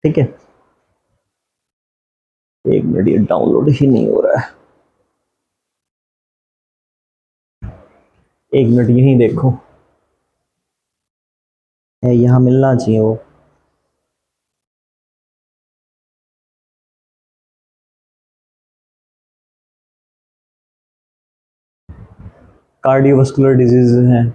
ठीक है, एक मिनट, ये डाउनलोड ही नहीं हो रहा है। एक मिनट, यहीं देखो, है यहाँ मिलना चाहिए वो। कार्डियोवास्कुलर डिजीज हैं।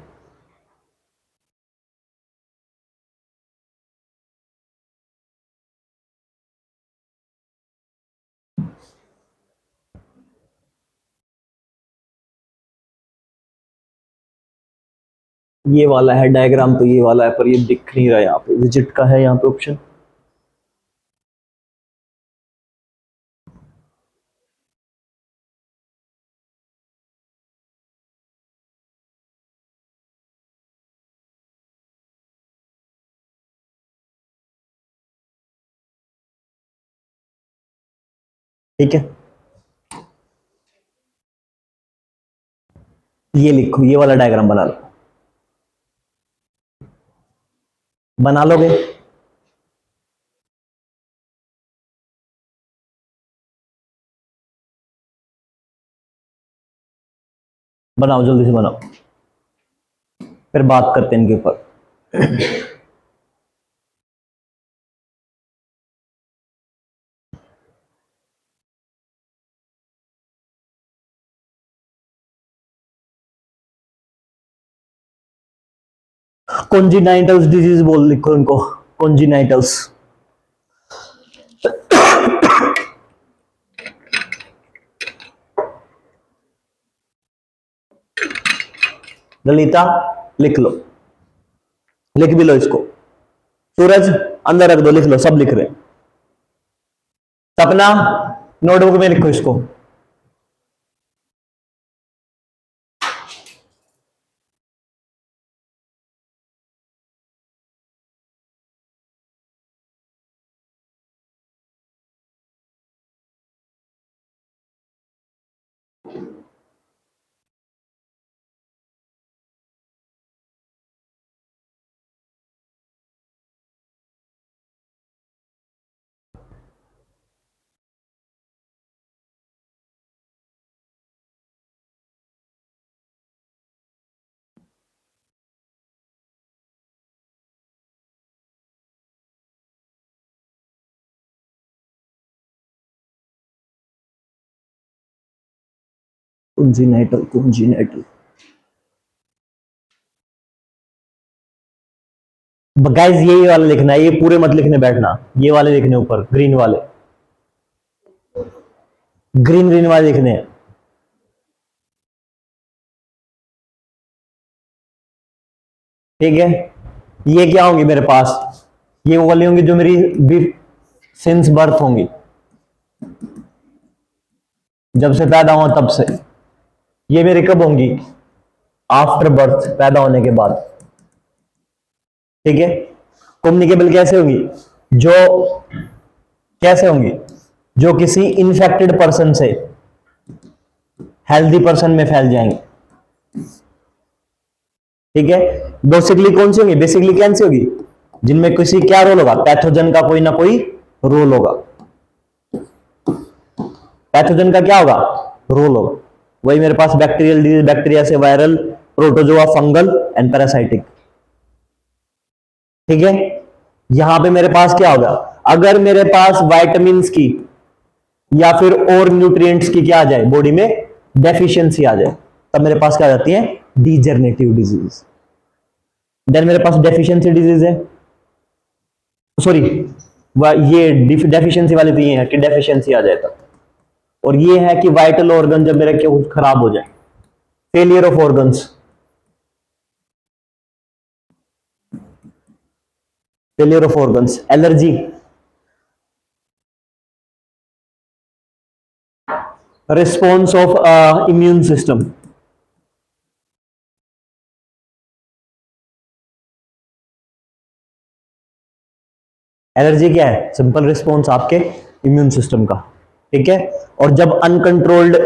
ये वाला है डायग्राम, तो ये वाला है, पर ये दिख नहीं रहा। यहाँ पे विजिट का है, यहाँ पे ऑप्शन। ठीक है, ये लिखो, ये वाला डायग्राम बना लो। बना लोगे? बनाओ, जल्दी से बनाओ, फिर बात करते हैं इनके ऊपर। कॉन्जिनाइटल्स डिजीज बोल लिखो इनको, कॉन्जिनाइटल्स। ललिता लिख लो, लिख भी लो इसको। सूरज अंदर रख दो, लिख लो, सब लिख रहे हैं। सपना नोटबुक में लिखो इसको। Congenital, congenital. गाइस यही वाला लिखना है, ये पूरे मत लिखने बैठना, ये वाले लिखने ऊपर, ग्रीन वाले, ग्रीन ग्रीन वाले लिखने हैं। ठीक है, ये क्या होंगी मेरे पास? ये वो वाली होंगी जो मेरी भी सिंस बर्थ होंगी, जब से पैदा हुआ तब से। ये मेरी कब होंगी? आफ्टर बर्थ, पैदा होने के बाद। ठीक है, कम्युनिकेबल कैसे होंगी? जो कैसे होंगी? जो किसी इन्फेक्टेड पर्सन से हेल्दी पर्सन में फैल जाएंगे। ठीक है, बेसिकली कौन सी होगी? बेसिकली कैसी होगी? जिनमें किसी क्या रोल होगा? पैथोजन का कोई ना कोई रोल होगा। पैथोजन का क्या होगा? रोल होगा। वही मेरे पास बैक्टीरियल डिजीज, बैक्टीरिया से viral, protozoa, fungal and parasitic. ठीक है, यहां पे मेरे पास क्या होगा? अगर मेरे पास वाइटामिन की या फिर और न्यूट्रिएंट्स की क्या आ जाए, बॉडी में डेफिशिएंसी आ जाए, तब मेरे पास क्या आ जाती है? Degenerative disease. देन मेरे पास डेफिशिएंसी डिजीज है, सॉरी, ये डेफिशिएंसी वाली तो ये है कि डेफिशिएंसी आ जाए तब। और ये है कि वाइटल ऑर्गन जब मेरे क्या खराब हो जाए, failure of organs, failure of organs, allergy, response of immune system. Allergy क्या है? सिंपल रिस्पॉन्स आपके इम्यून सिस्टम का। ठीक है, और जब अनकंट्रोल्ड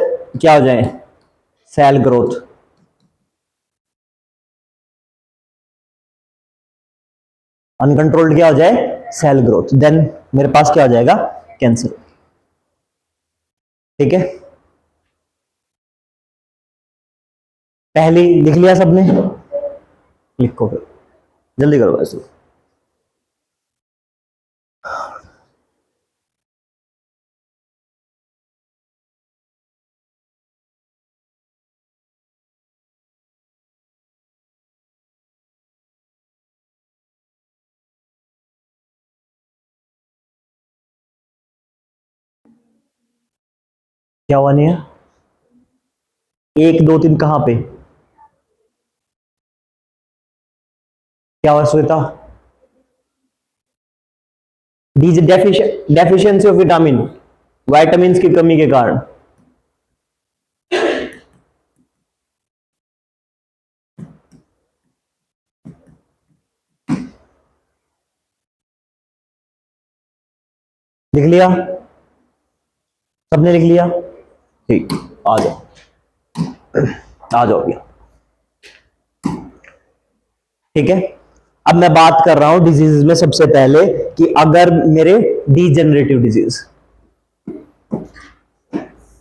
क्या हो जाए? Cell growth. अनकंट्रोल्ड क्या हो जाए? Cell growth. देन मेरे पास क्या हो जाएगा, कैंसर। ठीक है, पहली लिख लिया सबने, लिखो फिर, जल्दी करो ऐसे। क्या हुआ नहीं है, एक दो तीन कहां पे, क्या हुआ Shweta, deficiency of vitamin, vitamin की कमी के कारण। लिख लिया, सबने लिख लिया, ठीक, आ जाओ, आ जाओ भैया। ठीक है, अब मैं बात कर रहा हूं डिजीज में सबसे पहले कि अगर मेरे डीजेनरेटिव डिजीज,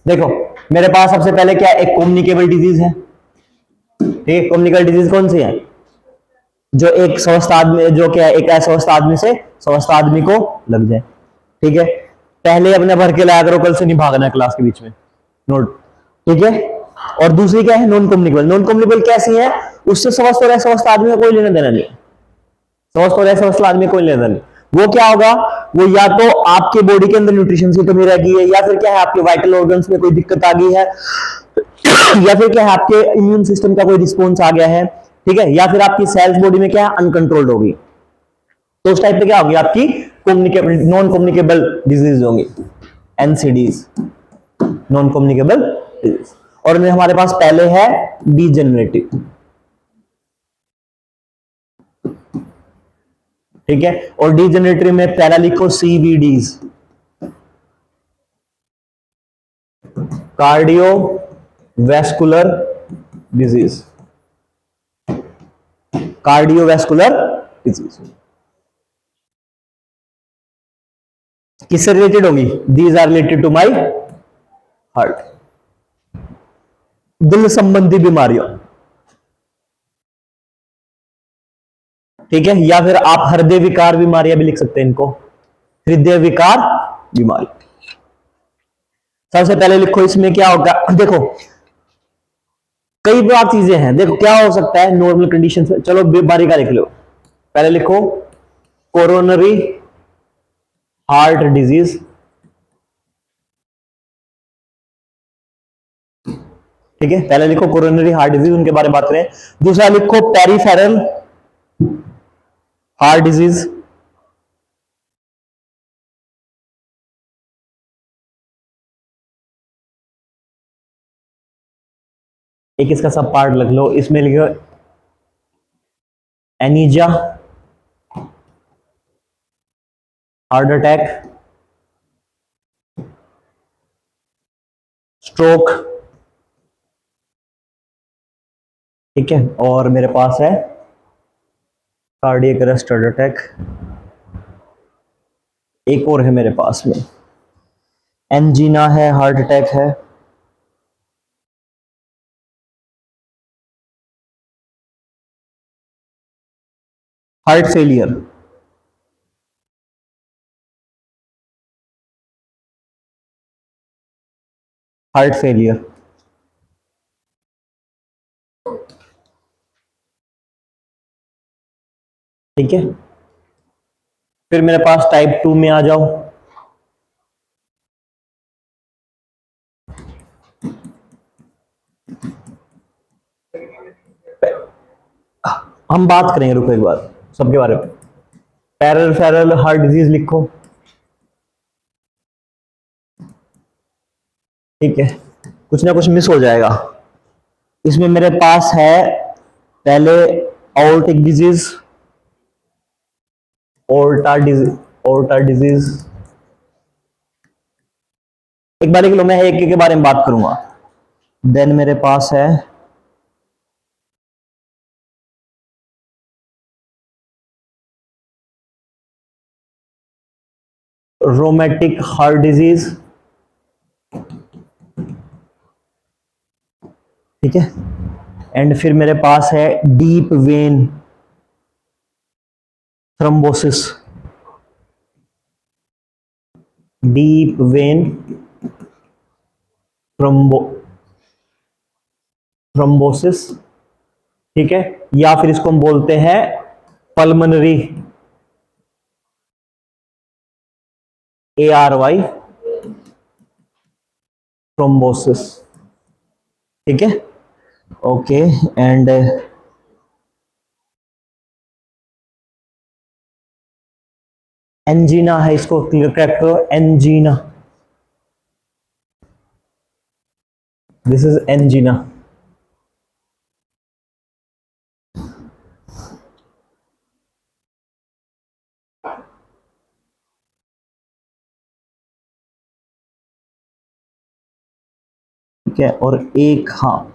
देखो मेरे पास सबसे पहले क्या, एक कम्युनिकेबल डिजीज है। ठीक है, कम्युनिकेबल डिजीज कौन सी है, जो एक स्वस्थ आदमी, जो क्या है, एक अस्वस्थ आदमी से स्वस्थ आदमी को लग जाए। ठीक है, पहले अपने भर के लाया करो, कल से नहीं भागना है क्लास के बीच में, नोट। ठीक है, और दूसरी क्या है, नॉन कम्युनिकेबल। नॉन कम्युनिकेबल कैसी है, उससे स्वस्थ और अस्वस्थ आदमी का कोई लेना देना नहीं है, स्वस्थ और अस्वस्थ आदमी कोई लेना देना नहीं। वो क्या होगा, वो या तो आपके बॉडी के अंदर न्यूट्रिशन की कमी रह गई है, या फिर क्या है आपके वाइटल ऑर्गन्स में कोई दिक्कत आ गई है, या फिर क्या है आपके इम्यून सिस्टम का कोई रिस्पॉन्स आ गया है। ठीक है, या फिर आपकी सेल्स बॉडी में क्या है अनकंट्रोल्ड होगी, तो उस टाइप पे क्या होगी, आपकी कम्युनिकेबल, नॉन कम्युनिकेबल डिजीज होंगी, एनसीडीज, नॉन कम्युनिकेबल डिजीज। और हमारे पास पहले है डीजेनरेटिव। ठीक है, और डीजेनरेटिव में पहला लिखो CVDs, cardio vascular disease, cardiovascular disease किससे रिलेटेड होगी, these are related to my heart, दिल संबंधी बीमारियों। ठीक है, या फिर आप हृदय विकार बीमारियां भी लिख सकते हैं इनको, हृदय विकार बीमारी। सबसे पहले लिखो इसमें क्या होगा, देखो कई बार चीजें हैं, देखो क्या हो सकता है नॉर्मल कंडीशन में, चलो बीमारी का लिख लो। पहले लिखो कोरोनरी हार्ट डिजीज, ठीक है, पहले लिखो कोरोनरी हार्ट डिजीज, उनके बारे में बात करें। दूसरा लिखो पेरिफेरल हार्ट डिजीज, एक इसका सब पार्ट लिख लो, इसमें लिखो एनीजा, हार्ट अटैक, स्ट्रोक। ठीक है, और मेरे पास है कार्डियक अरेस्ट, हार्ट अटैक, एक और है मेरे पास में एंजीना है, हार्ट अटैक है, हार्ट फेलियर। हार्ट फेलियर, ठीक है। फिर मेरे पास टाइप 2 में आ जाओ, हम बात करेंगे, रुको एक बार सबके बारे में। पैरेफेरल हार्ट डिजीज लिखो, ठीक है, कुछ ना कुछ मिस हो जाएगा। इसमें मेरे पास है पहले aortic disease, aorta disease, aorta disease, एक बार लिख लो, मैं एक के बारे में बात करूंगा। देन मेरे पास है रोमेटिक हार्ट डिजीज, ठीक है। एंड फिर मेरे पास है deep vein thrombosis, deep vein thrombosis, ठीक है। या फिर इसको हम बोलते हैं पल्मनरी, ARY थ्रोम्बोसिस, ठीक है। ओके, एंड एंजीना है, इसको क्लियर क्रैक करो, एंजीना, दिस इज एंजीना, ठीक है। और एक, हाँ,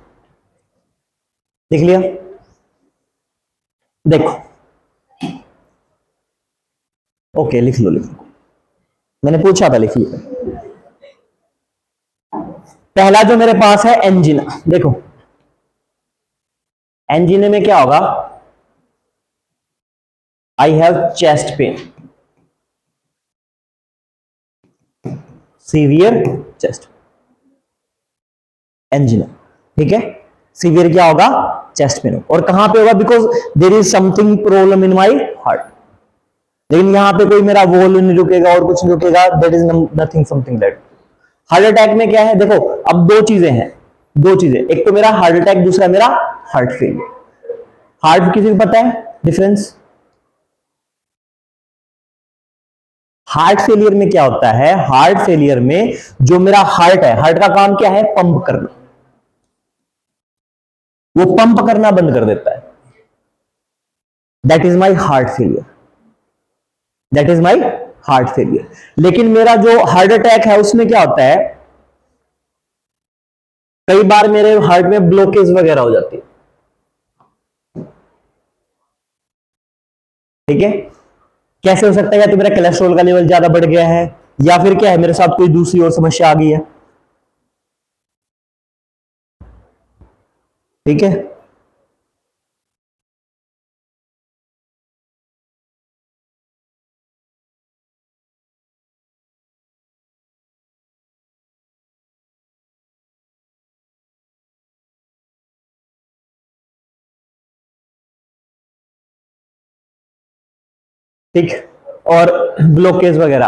लिख लिया, देखो, ओके, लिख लो, लिख लो, मैंने पूछा था, लिखिए। पहला जो मेरे पास है एंजिना, देखो एंजिना में क्या होगा, I have chest pain, severe chest, angina, ठीक है। सीवियर क्या होगा, चेस्ट पेन, और कहां पे होगा, because there is something problem in my heart. लेकिन यहां पे कोई मेरा वॉल नहीं रुकेगा और कुछ नहीं रुकेगा, that is nothing something that. Heart attack में क्या है, देखो अब दो चीजें हैं, दो चीजें, एक तो मेरा हार्ट अटैक, दूसरा मेरा हार्ट फेलियर। हार्ट किसी को पता है डिफरेंस? हार्ट फेलियर में क्या होता है, हार्ट फेलियर में जो मेरा हार्ट है, हार्ट का काम क्या है, पंप करना, वो पंप करना बंद कर देता है, that is my heart failure, that is my heart failure. लेकिन मेरा जो हार्ट अटैक है उसमें क्या होता है, कई बार मेरे हार्ट में ब्लॉकेज वगैरह हो जाती है, ठीक है। कैसे हो सकता है, या तो मेरा कोलेस्ट्रॉल का लेवल ज्यादा बढ़ गया है, या फिर क्या है, मेरे साथ कोई दूसरी और समस्या आ गई है, ठीक है। ठीक, और ब्लॉकेज वगैरह।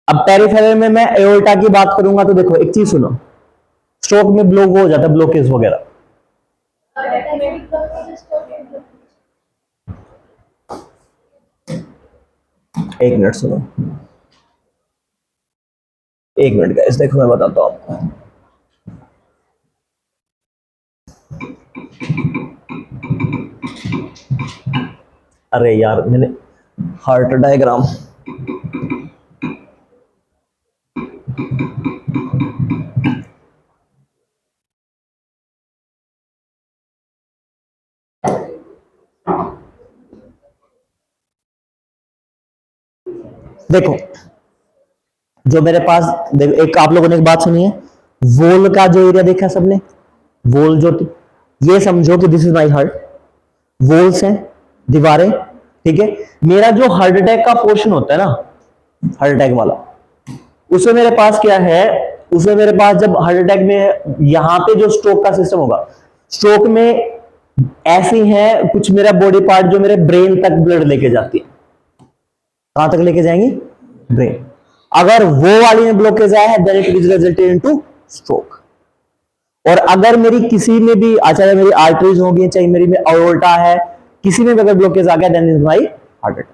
अब पेरिफेरल में मैं एओर्टा की बात करूंगा तो देखो एक चीज सुनो, स्ट्रोक में ब्लॉक हो जाता है, ब्लॉकेज वगैरह। एक मिनट सुनो, एक मिनट गाइस, देखो मैं बताता हूं आपको। अरे यार, मैंने हार्ट डायग्राम, देखो जो मेरे पास, देखो एक आप लोगों ने एक बात सुनी है, वोल का जो एरिया देखा सबने, वोल जो, ये समझो कि दिस इज माई हार्ट, वोल्स हैं, दीवारें, ठीक है। मेरा जो हार्ट अटैक का पोर्शन होता है ना, हार्ट अटैक वाला, उसमें मेरे पास क्या है, उसमें मेरे पास जब हार्ट अटैक में यहां पे जो स्ट्रोक का सिस्टम होगा, स्ट्रोक में ऐसी हैं कुछ मेरा बॉडी पार्ट जो मेरे ब्रेन तक ब्लड लेके जाती है, कहां तक लेके जाएंगी, ब्रेन। अगर वो वाली में ब्लॉकेज आया है, then it is resulted into stroke. और अगर मेरी किसी में भी, चाहे मेरी आर्टरीज होगी, चाहे मेरी में अयोर्टा है, किसी में भी अगर ब्लॉकेज आ गया, then is my heart attack.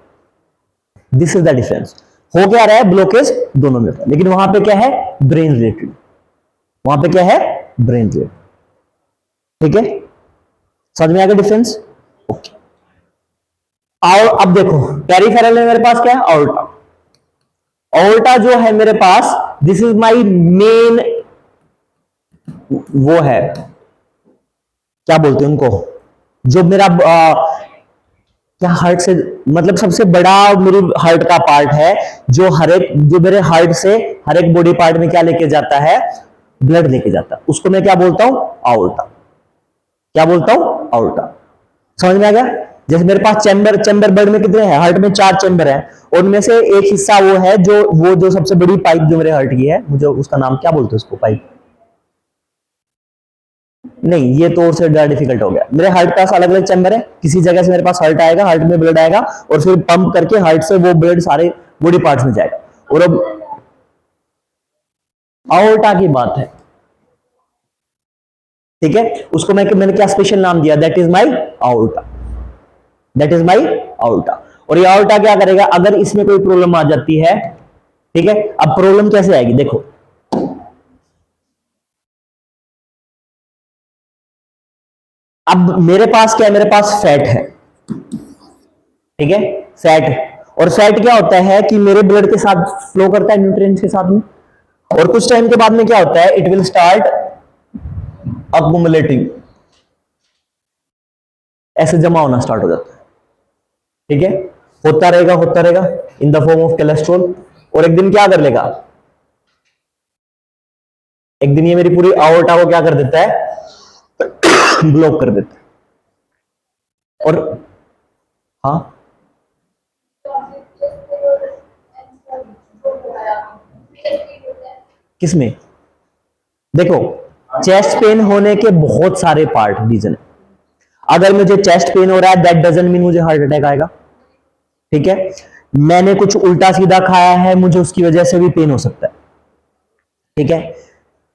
This is the difference. हो क्या रहा है, ब्लॉकेज दोनों में होता है, लेकिन वहां पे क्या है, ब्रेन रिलेटेड, वहां पे क्या है, ब्रेन रिलेटेड, ठीक है। समझ में आ गया डिफरेंस, ओके। और अब देखो पेरिफेरल में मेरे पास क्या है, ऑल्टा, ऑल्टा जो है मेरे पास, दिस इज माई मेन, वो है, क्या बोलते हैं उनको, जो मेरा क्या हार्ट से मतलब सबसे बड़ा मेरी हार्ट का पार्ट है जो मेरे हार्ट से हर एक बॉडी पार्ट में क्या लेके जाता है, ब्लड लेके जाता है, उसको मैं क्या बोलता हूं, आउर्टा। क्या बोलता हूं, आउर्टा। समझ में आ गया? जैसे मेरे पास चैम्बर ब्लड में कितने हैं, हार्ट में 4 चैम्बर है, और उनमें से एक हिस्सा वो है जो सबसे बड़ी पाइप जो मेरे हार्ट की है, मुझे उसका नाम क्या बोलते हैं उसको, पाइप नहीं, ये तो और से ज्यादा डिफिकल्ट हो गया। मेरे हार्ट का अलग अलग चैम्बर है, किसी जगह से मेरे पास हार्ट आएगा, हार्ट में ब्लड आएगा और फिर पंप करके हार्ट से वो ब्लड सारे बॉडी पार्ट्स में जाएगा। और अब आओर्टा की बात है, ठीक है, उसको मैंने क्या स्पेशल नाम दिया, that is my aorta, that is my aorta. और ये आउर्टा क्या करेगा, अगर इसमें कोई प्रॉब्लम आ जाती है, ठीक है, अब प्रॉब्लम कैसे आएगी देखो, अब मेरे पास क्या है, मेरे पास फैट है, ठीक है, फैट है, और फैट क्या होता है कि मेरे ब्लड के साथ फ्लो करता है, न्यूट्रिएंट्स के साथ में, और कुछ टाइम के बाद में क्या होता है, इट विल स्टार्ट अक्यूमुलेटिंग, ऐसे जमा होना स्टार्ट हो जाता है, ठीक है, होता रहेगा in the form of cholesterol, और एक दिन क्या कर लेगा, एक दिन ये मेरी पूरी आवर्टा को क्या कर देता है, ब्लॉक कर देता है। और हाँ, किसमें, देखो, चेस्ट पेन होने के बहुत सारे पार्ट रीजन है। अगर मुझे चेस्ट पेन हो रहा है, दैट डजंट मीन मुझे हार्ट अटैक आएगा, ठीक है, मैंने कुछ उल्टा सीधा खाया है, मुझे उसकी वजह से भी पेन हो सकता है, ठीक है।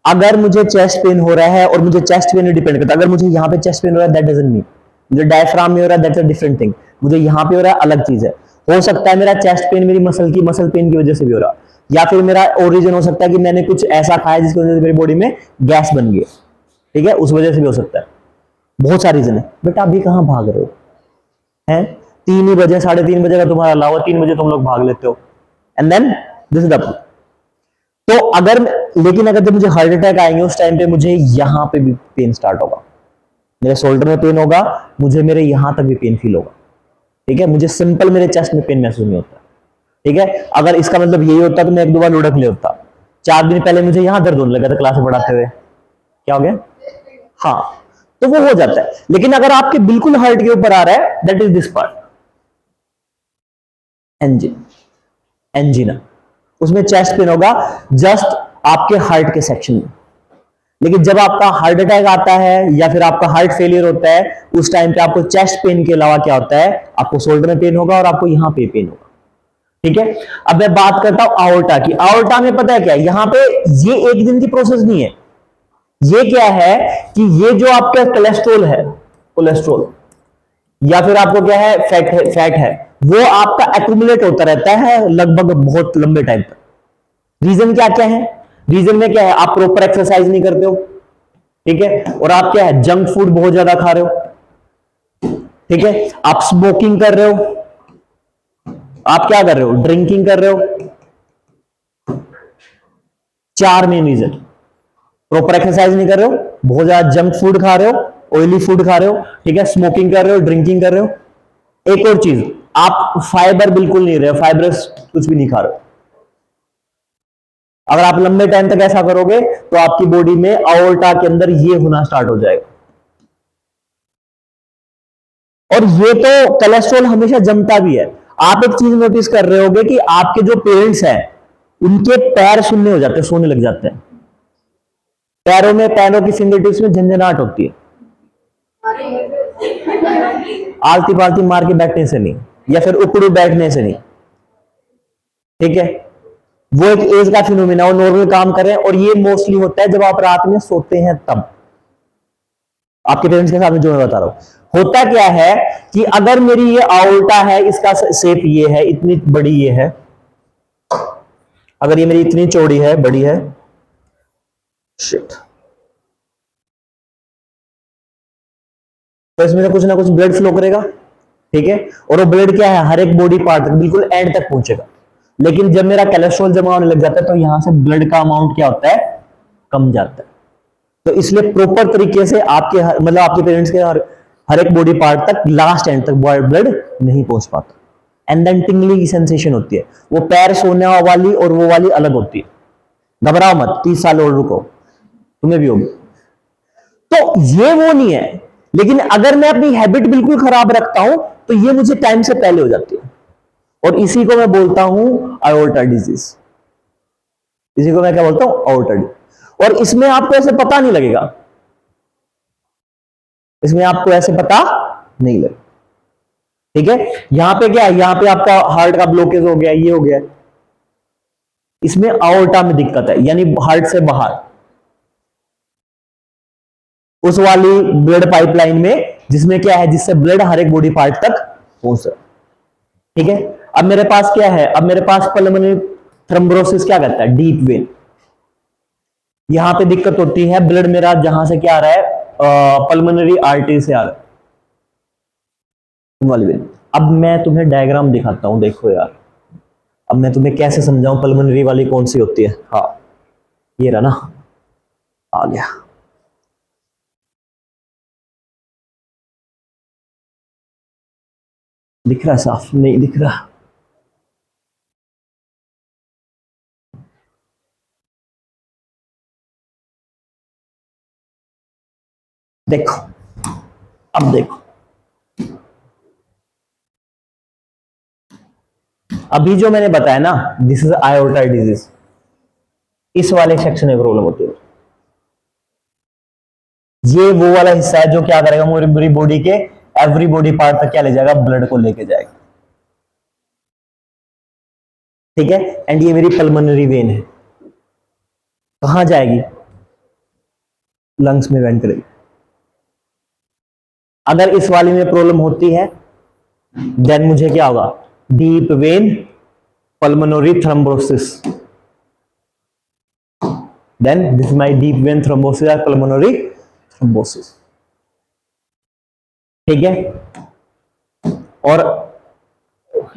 अगर मुझे चेस्ट पेन हो रहा है, और मुझे चेस्ट पेन डिपेंड करता है, अगर मुझे यहां पे चेस्ट पेन हो रहा है, दैट डजंट मीन मुझे डायफ्राम में हो रहा है, दैट्स अ डिफरेंट थिंग, मुझे यहां पे हो रहा है अलग चीज है। हो सकता है मेरा चेस्ट पेन मेरी मसल पेन की वजह से भी हो रहा है, या फिर मेरा ओरिजिन हो सकता है कि मैंने कुछ ऐसा खाया जिसकी वजह से मेरी बॉडी में गैस बन गई, ठीक है, उस वजह से भी हो सकता है, बहुत सारे रीजन है। बेटा अभी कहां भाग रहे हो, हैं 3 ही बजे, 3:30 बजे का तुम्हारा अलावा 3 बजे तुम लोग भाग लेते हो, and then this is the, तो अगर, लेकिन अगर जब मुझे हार्ट अटैक आएंगे उस टाइम पे मुझे यहां पे भी पेन स्टार्ट होगा, मेरे शोल्डर में पेन होगा, मुझे मेरे यहां तक भी पेन फील होगा, ठीक है, मुझे सिंपल मेरे चेस्ट में पेन महसूस नहीं होता, ठीक है। अगर इसका मतलब यही होता तो मैं 1-2 बार लुढ़क ले होता। 4 दिन पहले मुझे यहां दर्द होने लगा था क्लास में पढ़ाते हुए, क्या हो गया, हाँ, तो वो हो जाता है। लेकिन अगर आपके बिल्कुल हार्ट के ऊपर आ रहा है, that is this part, engine, angina, उसमें चेस्ट पेन होगा जस्ट आपके हार्ट के सेक्शन में। लेकिन जब आपका हार्ट अटैक आता है या फिर आपका हार्ट फेलियर होता है, उस टाइम पे आपको चेस्ट पेन के अलावा क्या होता है, आपको शोल्डर में पेन होगा और आपको यहां पे पेन होगा, ठीक है। अब मैं बात करता हूं आओर्टा की। आओर्टा में पता है क्या है, यहां पे ये एक दिन की प्रोसेस नहीं है, ये क्या है कि ये जो आपका कोलेस्ट्रॉल है, कोलेस्ट्रॉल या फिर आपको क्या है, फैट है, वो आपका एक्यूमुलेट होता रहता है लगभग बहुत लंबे टाइम तक। रीजन क्या क्या है, रीजन में क्या है, आप प्रॉपर एक्सरसाइज नहीं करते हो, ठीक है, और आप क्या है, जंक फूड बहुत ज्यादा खा रहे हो, ठीक है, आप स्मोकिंग कर रहे हो, आप क्या कर रहे हो, ड्रिंकिंग कर रहे हो, 4 मेन रीजन। प्रॉपर एक्सरसाइज नहीं कर रहे हो, बहुत ज्यादा जंक फूड खा रहे हो, ऑयली फूड खा रहे हो, ठीक है, स्मोकिंग कर रहे हो, ड्रिंकिंग कर रहे हो, एक और चीज, आप फाइबर बिल्कुल नहीं रहे हो, फाइबरस कुछ भी नहीं खा रहे हो। अगर आप लंबे टाइम तक ऐसा करोगे तो आपकी बॉडी में आओर्टा के अंदर ये होना स्टार्ट हो जाएगा। और ये तो कोलेस्ट्रॉल हमेशा जमता भी है। आप एक चीज नोटिस कर रहे होगे कि आपके जो पेरेंट्स हैं उनके पैर सुनने हो जाते हैं, सोने लग जाते हैं, पैरों में, पैरों की फिंगर टिप्स में झंझनाहट होती है, आलती पालती मार के बैठने से नहीं, या फिर उकड़ू बैठने से नहीं, ठीक है, वो एक एज का फिनोमिना, वो नॉर्मल काम करें, और ये मोस्टली होता है जब आप रात में सोते हैं तब। आपके पेरेंट्स के साथ में जो मैं बता रहा हूं, होता क्या है कि अगर मेरी ये आउल्टा है, इसका शेप ये है, इतनी बड़ी ये है, अगर ये मेरी इतनी चौड़ी है, बड़ी है, शिट, तो इसमें से कुछ ना कुछ ब्लड फ्लो करेगा, ठीक है, और वो ब्लड क्या है, हर एक बॉडी पार्ट तक, बिल्कुल एंड तक पहुंचेगा। लेकिन जब मेरा कोलेस्ट्रॉल जमा होने लग जाता है तो यहां से ब्लड का अमाउंट क्या होता है, कम जाता है। तो इसलिए प्रॉपर तरीके से आपके मतलब आपके पेरेंट्स के हर एक बॉडी पार्ट तक, लास्ट एंड तक ब्लड नहीं पहुंच पाता। एंड देन टिंगली की सेंसेशन होती है, वो पैर सोने वाली और वो वाली अलग होती है। घबराओ मत, 30 साल और रुको, तुम्हें भी होगी। तो ये वो नहीं है, लेकिन अगर मैं अपनी हैबिट बिल्कुल खराब रखता हूं तो ये मुझे टाइम से पहले हो जाती है, और इसी को मैं बोलता हूं आयोर्टा डिजीज। इसी को मैं क्या बोलता हूं? आयोर्टा डिजीज। और इसमें आपको ऐसे पता नहीं लगेगा, इसमें आपको ऐसे पता नहीं लगेगा, ठीक है। यहां पे क्या है, यहां पे आपका हार्ट का ब्लॉकेज हो गया, ये हो गया, इसमें आयोर्टा में दिक्कत है, यानी हार्ट से बाहर उस वाली ब्लड पाइपलाइन में, जिसमें क्या है, जिससे ब्लड हर एक बॉडी पार्ट तक पहुंच रहा है, ठीक है। अब मेरे पास क्या है, अब मेरे पास पल्मोनरी थ्रोम्बोसिस क्या कहता है, डीप वेन। यहां पे दिक्कत होती है, ब्लड मेरा जहां से क्या आ रहा है, पल्मोनरी आर्टरी से आ रहा है वाली वेन। अब मैं तुम्हें डायग्राम दिखाता हूं, देखो यार, अब मैं तुम्हें कैसे समझाऊं पल्मोनरी वाली कौन सी होती है। हाँ, ये रहा ना, आ गया। दिख रहा, साफ नहीं दिख रहा। देखो, अब देखो, अभी जो मैंने बताया ना, दिस इज आयोर्टा डिजीज, इस वाले सेक्शन में प्रॉब्लम होती है। ये वो वाला हिस्सा है जो क्या करेगा, पूरी बॉडी के एवरी बॉडी पार्ट तक क्या ले जाएगा, ब्लड को लेके जाएगा, ठीक है। एंड ये मेरी पल्मोनरी वेन है, कहां जाएगी, लंग्स में वेंट करेगी। अगर इस वाली में प्रॉब्लम होती है, देन मुझे क्या होगा, deep vein pulmonary thrombosis, then this is my deep vein thrombosis और पल्मोनरी थ्रोम्बोसिस, ठीक है। और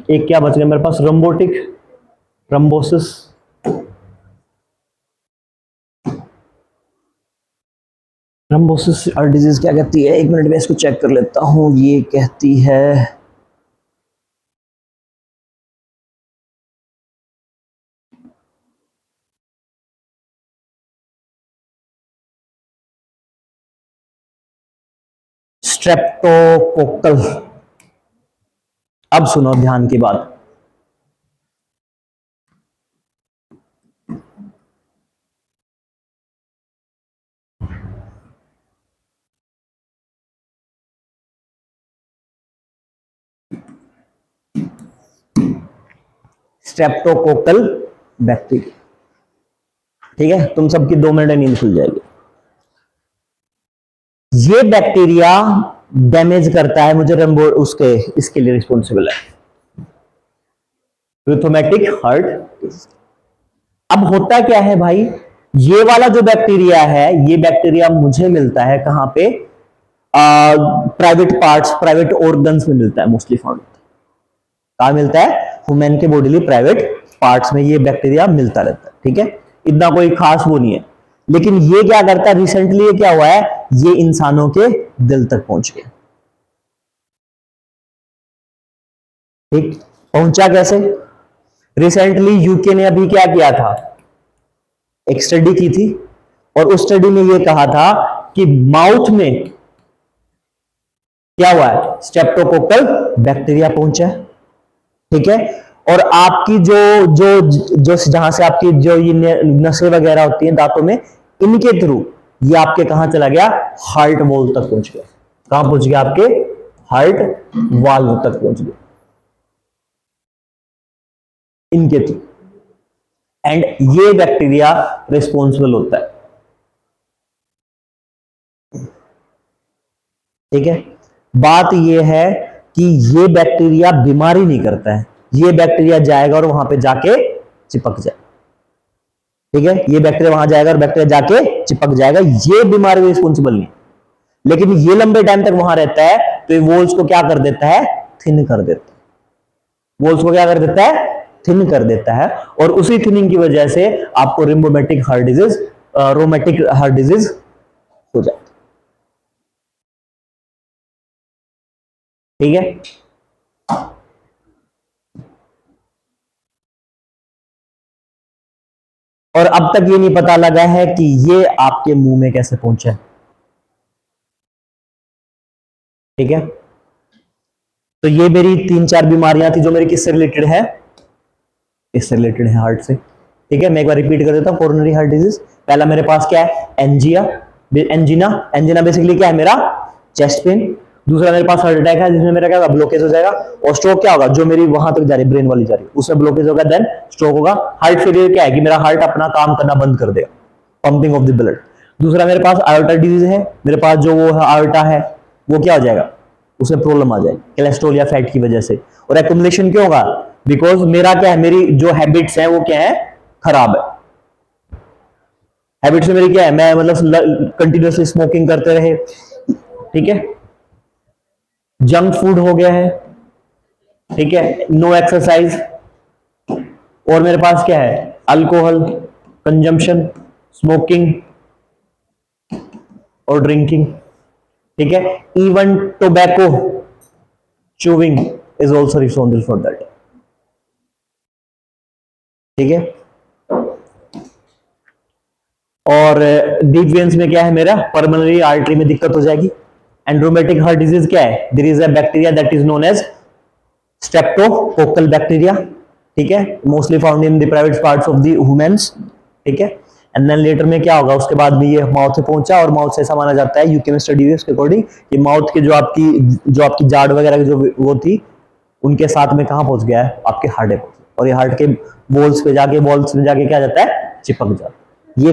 एक क्या बच गया मेरे पास, रोम्बोटिक थ्रोम्बोसिस। थ्रोम्बोसिस डिजीज क्या कहती है, एक मिनट में इसको चेक कर लेता हूं। ये कहती है स्ट्रेप्टोकोकल। अब सुनो ध्यान की बात, स्ट्रेप्टोकोकल बैक्टीरिया, ठीक है। तुम सबकी 2 मिनट में नींद खुल जाएगी। ये बैक्टीरिया डैमेज करता है, मुझे रंबो उसके इसके लिए रिस्पॉन्सिबल है, रिथोमैटिक हार्ट। अब होता क्या है भाई, ये वाला जो बैक्टीरिया है, ये बैक्टीरिया मुझे मिलता है कहां पे, प्राइवेट पार्ट्स, प्राइवेट ऑर्गन्स में मिलता है, मोस्टली फाउंड। कहां मिलता है, ह्यूमन के बॉडी प्राइवेट पार्ट्स में ये बैक्टीरिया मिलता रहता है, ठीक है। इतना कोई खास वो नहीं है, लेकिन ये क्या करता है, रिसेंटली ये क्या हुआ है, ये इंसानों के दिल तक पहुंच गया, ठीक। पहुंचा कैसे, रिसेंटली यूके ने अभी क्या किया था, एक स्टडी की थी, और उस स्टडी में ये कहा था कि माउथ में क्या हुआ है, स्ट्रेप्टोकोकल बैक्टीरिया पहुंचा है, ठीक है। और आपकी जो जो जो जहां से आपकी जो ये नसें वगैरह होती हैं दांतों में, इनके थ्रू ये आपके कहां चला गया, हार्ट वॉल तक पहुंच गया। कहां पहुंच गया, आपके हार्ट वाल्व तक पहुंच गया, इनके थ्रू। एंड ये बैक्टीरिया रिस्पॉन्सिबल होता है, ठीक है। बात ये है कि ये बैक्टीरिया बीमारी नहीं करता है, ये बैक्टीरिया जाएगा और वहां पे जाके चिपक जाए, ठीक है। ये बैक्टीरिया वहां जाएगा और बैक्टीरिया जाके चिपक जाएगा, ये बीमारी रिस्पॉन्सिबल नहीं, लेकिन ये लंबे टाइम तक वहां रहता है, तो ये वॉल्स को क्या कर देता है, थिन कर देता है। वॉल्स को क्या कर देता है, थिन कर देता है, और उसी थिनिंग की वजह से आपको rheumatic heart disease, rheumatic heart disease हो जाए। ठीक है। और अब तक ये नहीं पता लगा है कि ये आपके मुंह में कैसे पहुंचा है। ठीक है, तो ये मेरी 3-4 बीमारियां थी जो मेरी किससे रिलेटेड है, इससे रिलेटेड है, हार्ट से। ठीक है, मैं एक बार रिपीट कर देता हूं। कोरोनरी हार्ट डिजीज, पहला मेरे पास क्या है, एंजिया, एंजिना। एंजिना बेसिकली क्या है, मेरा चेस्ट पेन। दूसरा मेरे पास हार्ट अटैक है जिसमें मेरा क्या होगा, ब्लॉकेज हो जाएगा। और स्ट्रोक क्या होगा, जो मेरी वहां तक जा रही है, ब्रेन वाली जा रही है, उसमें ब्लॉकेज होगा, देन स्ट्रोक होगा। हार्ट फेलियर क्या है कि मेरा हार्ट अपना काम करना बंद कर देगा, पंपिंग ऑफ द ब्लड। दूसरा मेरे पास आयोटा डिजीज है, मेरे पास जो वो आयोटा है वो क्या हो जाएगा, उसमें प्रॉब्लम आ जाएगी कोलेस्ट्रॉल या फैट की वजह से। और एक्युमुलेशन क्यों होगा, बिकॉज मेरा क्या है, मेरी जो हैबिट्स हैं वो क्या है, खराब है। हैबिट्स में मेरी क्या है, मैं मतलब कंटिन्यूअसली स्मोकिंग करते रहे, ठीक है, जंक फूड हो गया है, ठीक है, नो एक्सरसाइज, और मेरे पास क्या है, अल्कोहल कंजम्पशन, स्मोकिंग और ड्रिंकिंग। ठीक है, even tobacco chewing is also responsible for that. ठीक है, और डीप वेन्स में क्या है, मेरा पर्मनरी आर्टरी में दिक्कत हो जाएगी। एंड्रोमेटिक हार्ट डिजीज क्या है, there is a bacteria that is known as streptococcal bacteria. ठीक है, mostly found in the private parts of the humans. ठीक है, एंड देन लेटर में क्या होगा, उसके बाद में ये माउथ से पहुंचा, और माउथ से ऐसा माना जाता है, यूके में स्टडी हुई उसके अकॉर्डिंग, कि माउथ के जो आपकी जाड़ वगैरह की जो वो थी, उनके साथ में कहां पहुंच गया है, आपके हार्ट में, और ये हार्ट के वॉल्स पे जाके, वॉल्स में जाके क्या जाता है, चिपक जाता है। ये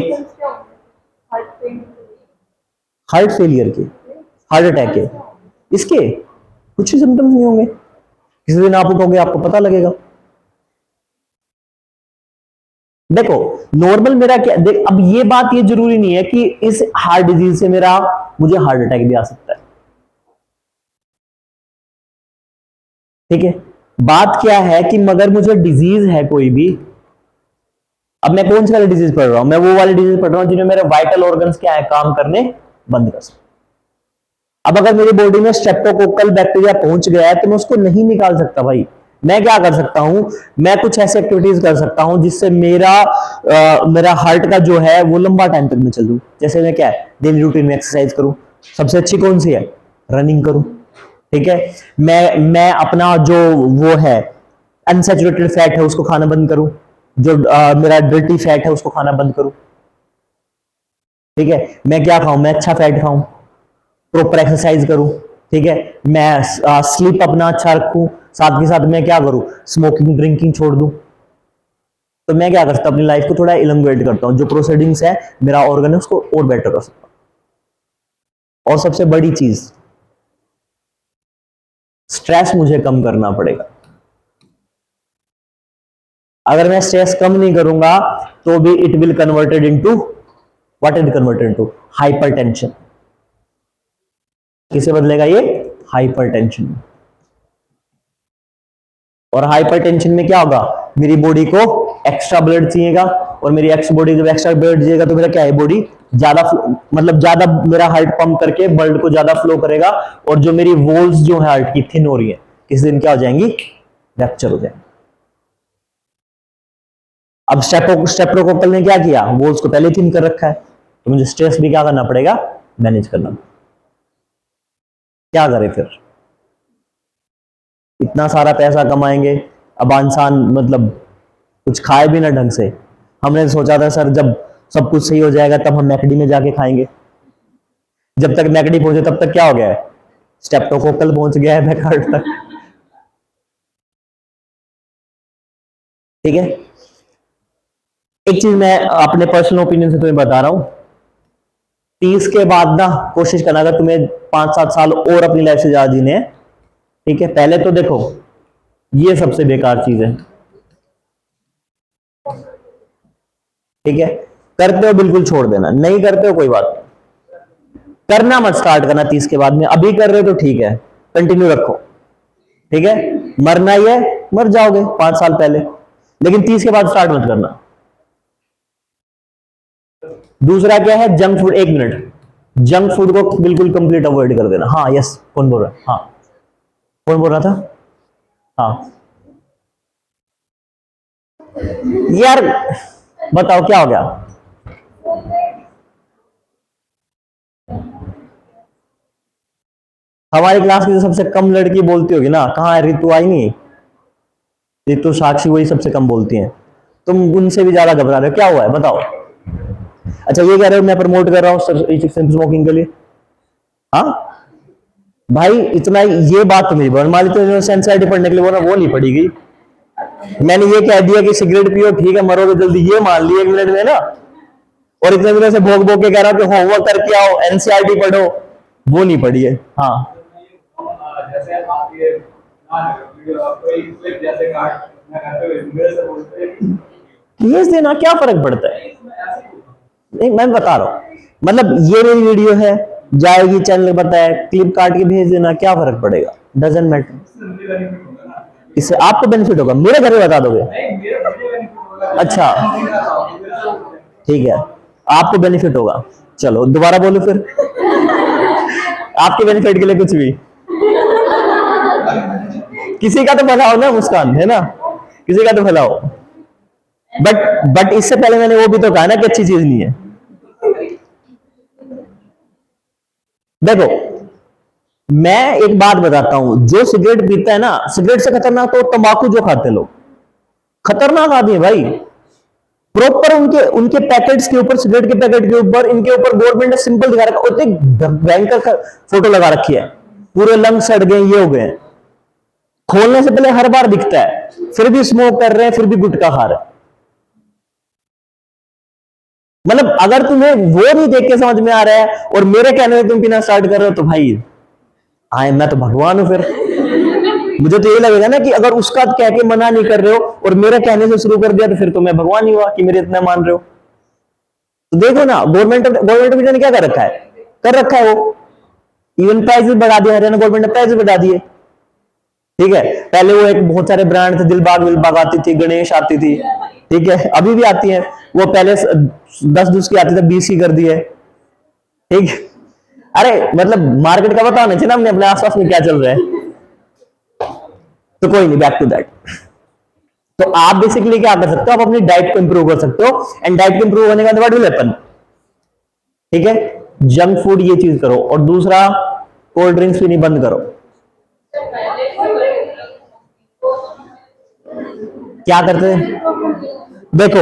हार्ट फेलियर के, हार्ट अटैक के, इसके कुछ ही सिम्टम्स नहीं होंगे, किसी दिन आप उठोगे आपको पता लगेगा। देखो नॉर्मल मेरा क्या देख, अब ये बात ये जरूरी नहीं है कि इस हार्ट डिजीज से मेरा मुझे हार्ट अटैक भी आ सकता है। ठीक है, बात क्या है कि मगर मुझे डिजीज है कोई भी, अब मैं कौन सी वाली डिजीज पढ़ रहा हूं, मैं वो वाली डिजीज पढ़ रहा हूं जिन्हें मेरे वाइटल ऑर्गन्स क्या है, काम करने बंद कर सकते। अब अगर मेरी बॉडी में स्ट्रेप्टोकोकल बैक्टीरिया पहुंच गया है तो मैं उसको नहीं निकाल सकता भाई। मैं क्या कर सकता हूं, मैं कुछ ऐसे एक्टिविटीज कर सकता हूं जिससे मेरा हार्ट का जो है वो लंबा टाइम तक मैं चलूं। जैसे मैं क्या है, डेली रूटीन में एक्सरसाइज करूं, सबसे अच्छी कौन सी है, रनिंग करूं। ठीक है, मैं अपना जो वो है अनसैचुरेटेड फैट है उसको खाना बंद करूं, जो मेरा डर्टी फैट है उसको खाना बंद करूं। ठीक है, मैं क्या खाऊं, मैं अच्छा फैट खाऊं, प्रॉपर एक्सरसाइज करूं। ठीक है, मैं स्लीप अपना अच्छा रखूं, साथ के साथ मैं क्या करूं, स्मोकिंग ड्रिंकिंग छोड़ दूं। तो मैं क्या करता हूं, अपनी लाइफ को थोड़ा इलंगुएट करता हूं, जो प्रोसीडिंग्स है मेरा ऑर्गन है उसको और बेटर कर सकता हूं। और सबसे बड़ी चीज, स्ट्रेस मुझे कम करना पड़ेगा। अगर मैं स्ट्रेस कम नहीं करूंगा तो भी it will converted into, what is converted into, hypertension. किसे बदलेगा ये, हाइपरटेंशन। और हाइपरटेंशन में क्या होगा, मेरी बॉडी को एक्स्ट्रा ब्लड चाहिएगा, और मेरी बॉडी जब एक्स्ट्रा ब्लड चाहिएगा तो मेरा क्या है, बॉडी ज्यादा मतलब ज्यादा मेरा हार्ट पंप करके ब्लड को ज्यादा फ्लो करेगा, और जो मेरी वॉल्स जो है हार्ट की थिन हो रही है, किसी दिन क्या हो जाएंगी, रैप्चर हो जाएंगी। अब स्ट्रेप्टोकोकल ने क्या किया, वॉल्स को पहले थिन कर रखा है, तो मुझे स्ट्रेस भी क्या करना पड़ेगा, मैनेज करना। क्या करें फिर, इतना सारा पैसा कमाएंगे, अब इंसान मतलब कुछ खाए भी ना ढंग से। हमने सोचा था सर जब सब कुछ सही हो जाएगा तब हम मैकडी में जाके खाएंगे। जब तक मैकडी पहुंचे तब तक क्या हो गया है, स्टेप्टोकोकल पहुंच गया है बैकहार्ट तक। ठीक है, एक चीज मैं अपने पर्सनल ओपिनियन से तुम्हें बता रहा हूं, 30 के बाद ना कोशिश करना, अगर तुम्हें 5-7 साल और अपनी लाइफ से ज्यादा जीने हैं, ठीक है, पहले तो देखो ये सबसे बेकार चीज है। ठीक है, करते हो बिल्कुल छोड़ देना, नहीं करते हो कोई बात नहीं, करना मत स्टार्ट करना 30 के बाद में। अभी कर रहे हो तो ठीक है, कंटिन्यू रखो। ठीक है, मरना ही है, मर जाओगे 5 साल पहले, लेकिन 30 के बाद स्टार्ट मत करना। दूसरा क्या है, junk food. 1 minute, junk food को बिल्कुल कंप्लीट अवॉइड कर देना। हाँ यस, कौन बोल रहा है, हाँ कौन बोल रहा था? हाँ यार, बताओ क्या हो गया? हमारी क्लास की जो सबसे कम लड़की बोलती होगी ना, कहाँ है रितु? आई नहीं? रितु, साक्षी, वही सबसे कम बोलती हैं। तुम उनसे भी ज्यादा घबरा रहे हो, क्या हुआ है बताओ? अच्छा ये कह रहे हो मैं प्रमोट कर रहा हूँ स्मोकिंग के लिए? हाँ भाई, इतना ये बात तो मेरी बन मान ली, तो सेंसिटिव पढ़ने के लिए वो नहीं पड़ेगी। मैंने ये कह दिया कि सिगरेट पियो, ठीक है, मरोगे जल्दी, ये मान ली 1 मिनट में ना। और इतने दिनों से भोग भोग के कह रहा हूं कि होमवर्क करके आओ, एनसीईआरटी पढ़ो, वो नहीं पढ़ी है। हाँ जैसे आप ये जैसे भेज देना, क्या फर्क पड़ता है? नहीं मैं बता रहा हूं, मतलब ये मेरी वीडियो है, जाएगी चैनल पता है, क्लिप काट के भेज देना, क्या फर्क पड़ेगा? Doesn't matter. इससे आपको बेनिफिट होगा, मेरे घर में बता दोगे? अच्छा ठीक है, आपको बेनिफिट होगा। चलो दोबारा बोलो फिर। आपके बेनिफिट के लिए कुछ भी, किसी का तो भला हो ना मुस्कान, है ना? किसी का तो भला हो। बट इससे पहले मैंने वो भी तो कहा ना कि अच्छी चीज नहीं है। देखो मैं एक बात बताता हूं, जो सिगरेट पीता है ना, सिगरेट से खतरनाक तो तंबाकू जो खाते हैं लोग, खतरनाक आदमी है भाई। प्रॉपर उनके उनके पैकेट्स के ऊपर, सिगरेट के पैकेट के ऊपर, इनके ऊपर गवर्नमेंट ने सिंपल दिखा रखा, और एक भयंकर फोटो लगा रखी है, पूरे लंग सड़ गए, ये हो गए। खोलने से पहले हर बार दिखता है, फिर भी स्मोक कर रहे हैं, फिर भी गुटखा खा रहे हैं। मतलब अगर तुम्हें वो नहीं देख के समझ में आ रहा है और मेरे कहने में तुम पीना स्टार्ट कर रहे हो, तो भाई आए मैं तो भगवान हूं फिर। मुझे तो ये लगेगा ना कि अगर उसका कह के मना नहीं कर रहे हो और मेरे कहने से शुरू कर दिया, तो फिर तो मैं भगवान ही हुआ कि मेरे इतना मान रहे हो। तो देखो ना, गवर्नमेंट ने क्या कर रखा है, कर रखा है वो, इवन प्राइजेस बढ़ा दिया, हरियाणा गवर्नमेंट ने प्राइजेस बढ़ा दिए। ठीक है, पहले वो एक बहुत सारे ब्रांड थे, दिलबाग विलबाग आती थी, गणेश आती थी, ठीक है, अभी भी आती है। वो पहले 10 की आती थी, 20 की कर दी है। ठीक, अरे मतलब मार्केट का बताना चाहिए ना हमने, अपने आसपास में क्या चल रहा है। तो कोई नहीं, बैक टू दैट। तो आप बेसिकली क्या कर सकते हो, आप अपनी डाइट को इंप्रूव कर सकते हो, एंड डाइट को इंप्रूव होने का व्हाट विल हैपन? ठीक है, जंक फूड ये चीज करो, और दूसरा कोल्ड ड्रिंक्स भी नहीं, बंद करो। क्या करते हैं देखो,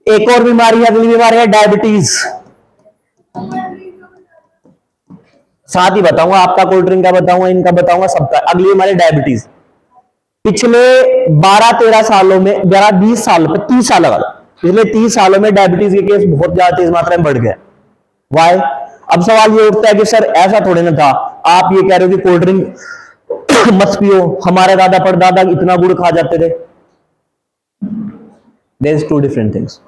एक और बीमारी है, अगली बीमारी है डायबिटीज। साथ ही बताऊंगा, आपका कोल्ड ड्रिंक का बताऊंगा, इनका बताऊंगा, सबका। अगली हमारी डायबिटीज। पिछले 12-13 सालों में, 12-20 साल, 30 साल लगा लो, पिछले 30 सालों में डायबिटीज के केस बहुत ज्यादा तेज मात्रा में बढ़ गए। वाई? अब सवाल ये उठता है कि सर ऐसा थोड़े ना था, आप ये कह रहे हो कि कोल्ड ड्रिंक मत पियो, हमारे दादा परदादा इतना गुड़ खा जाते थे। There is two different things.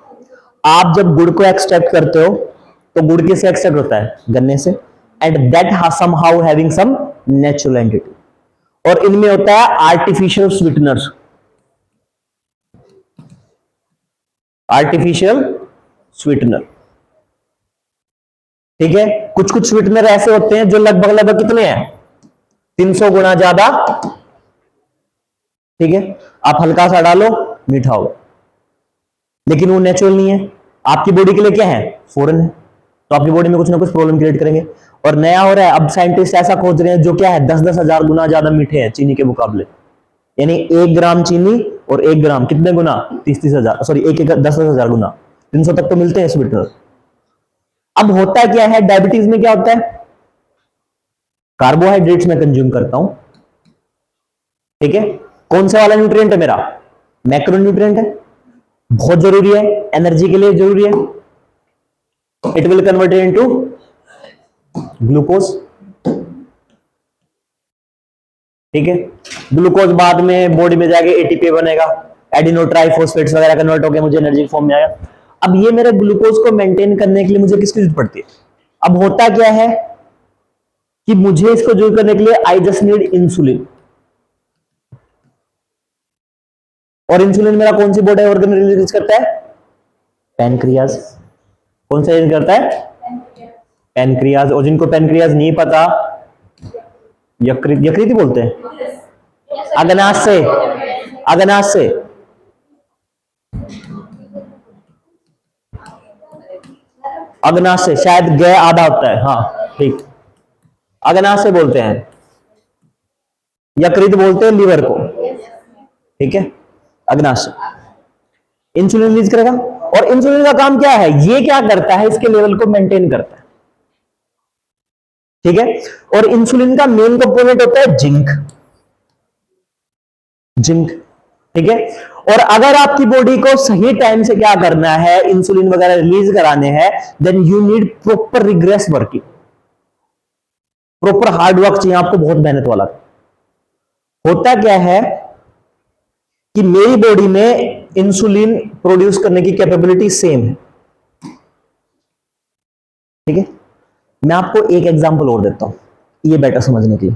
आप जब गुड़ को एक्सट्रैक्ट करते हो, तो गुड़ किससे एक्सट्रैक्ट होता है? गन्ने से, and that somehow having some natural entity, और इनमें होता है आर्टिफिशियल स्वीटनर्स। आर्टिफिशियल स्वीटनर, ठीक है, कुछ कुछ स्वीटनर ऐसे होते हैं जो लगभग लगभग कितने हैं, 300 गुना ज्यादा। ठीक है, आप हल्का सा डालो, मीठा होगा, लेकिन वो नेचुरल नहीं है, आपकी बॉडी के लिए क्या है, फॉरेन है, तो आपकी बॉडी में कुछ ना कुछ प्रॉब्लम क्रिएट करेंगे। और नया हो रहा है, अब साइंटिस्ट ऐसा खोज रहे हैं जो क्या है, 10-10 हजार गुना ज्यादा मीठे हैं चीनी के मुकाबले। यानी 1 ग्राम चीनी और 1 ग्राम कितने गुना, 30-30 हजार, सॉरी 10-10 हजार गुना, 300 तक तो मिलते हैं स्वीटनर। अब होता क्या है डायबिटीज में, क्या होता है, कार्बोहाइड्रेट्स में कंज्यूम करता हूं, ठीक है, कौन सा वाला न्यूट्रिएंट है मेरा, मैक्रो न्यूट्रिएंट है, बहुत जरूरी है, एनर्जी के लिए जरूरी है। It will convert into glucose, ठीक है, ग्लूकोज बाद में बॉडी में जाके एटीपी बनेगा, एडिनो ट्राइफॉस्फेट्स वगैरह कन्वर्ट होकर मुझे एनर्जी फॉर्म में आएगा। अब ये मेरे ग्लूकोज को मेंटेन करने के लिए मुझे किसकी जरूरत पड़ती है? अब होता क्या है कि मुझे इसको जो करने के लिए आई जस्ट नीड इंसुलिन, और इंसुलिन मेरा कौन सी बॉडी ऑर्गन रिलीज करता है, पैनक्रियाज। कौन सा रिलीज करता है, पैनक्रियाज। और जिनको पैनक्रियाज नहीं पता, यकृत, यकृत ही बोलते हैं, अग्नाशय, अग्नाशय, अग्नाशय, शायद ग आधा होता है, हाँ ठीक, अग्नाशय बोलते हैं, यकृत बोलते हैं लीवर को, ठीक है, अग्नाशय। इंसुलिन रिलीज करेगा, और इंसुलिन का काम क्या है, ये क्या करता है, इसके लेवल को मेंटेन करता है, ठीक है। और इंसुलिन का मेन कंपोनेंट होता है जिंक, जिंक, ठीक है। और अगर आपकी बॉडी को सही टाइम से क्या करना है, इंसुलिन वगैरह रिलीज कराने हैं, then you need proper rigorous working, proper hard work चाहिए आपको, बहुत मेहनत वाला। होता क्या है कि मेरी बॉडी में इंसुलिन प्रोड्यूस करने की कैपेबिलिटी सेम है, ठीक है। मैं आपको एक एग्जांपल और देता हूं, ये बेटर समझने के लिए।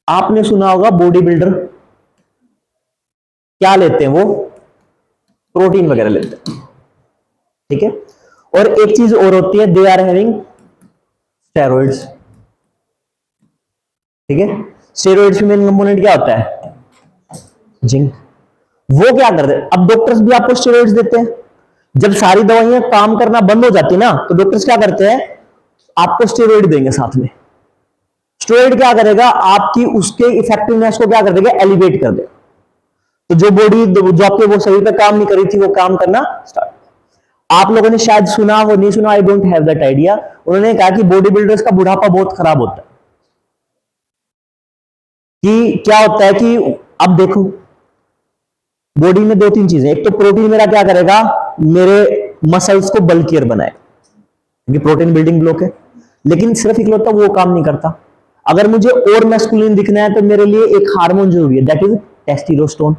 आपने सुना होगा बॉडी बिल्डर क्या लेते हैं, वो प्रोटीन वगैरह लेते हैं, ठीक है। और एक चीज और होती है, दे आर हैविंग स्टेरॉइड्स, ठीक है। स्टेरॉइड्स में मेन कंपोनेंट क्या होता है, जिंक। वो क्या करते हैं, अब डॉक्टर्स भी आपको स्टेरॉइड्स देते हैं, जब सारी दवाइयां काम करना बंद हो जाती ना, तो डॉक्टर्स क्या करते हैं, आपको स्टेरॉइड देंगे साथ में। स्टेरॉइड क्या करेगा, आपकी उसके इफेक्टिवनेस को क्या कर देगा, एलिवेट कर देगा। तो जो बॉडी जो आपके वो शरीर पे काम नहीं करी थी, वो काम करना स्टार्ट। आप लोगों ने शायद सुना हो, नहीं सुना, I don't have that idea. उन्होंने कहा कि बॉडी बिल्डर्स का बुढ़ापा बहुत खराब होता है, कि क्या होता है कि अब देखो बॉडी में दो तीन चीजें, एक तो प्रोटीन मेरा क्या करेगा, मेरे मसल्स को बल्कियर बनाए, क्योंकि प्रोटीन बिल्डिंग ब्लॉक है। लेकिन सिर्फ इकलौता वो काम नहीं करता, अगर मुझे और मैस्कुलिन दिखना है तो मेरे लिए एक हार्मोन जरूरी है, दैट इज टेस्टिरोस्टेरोन।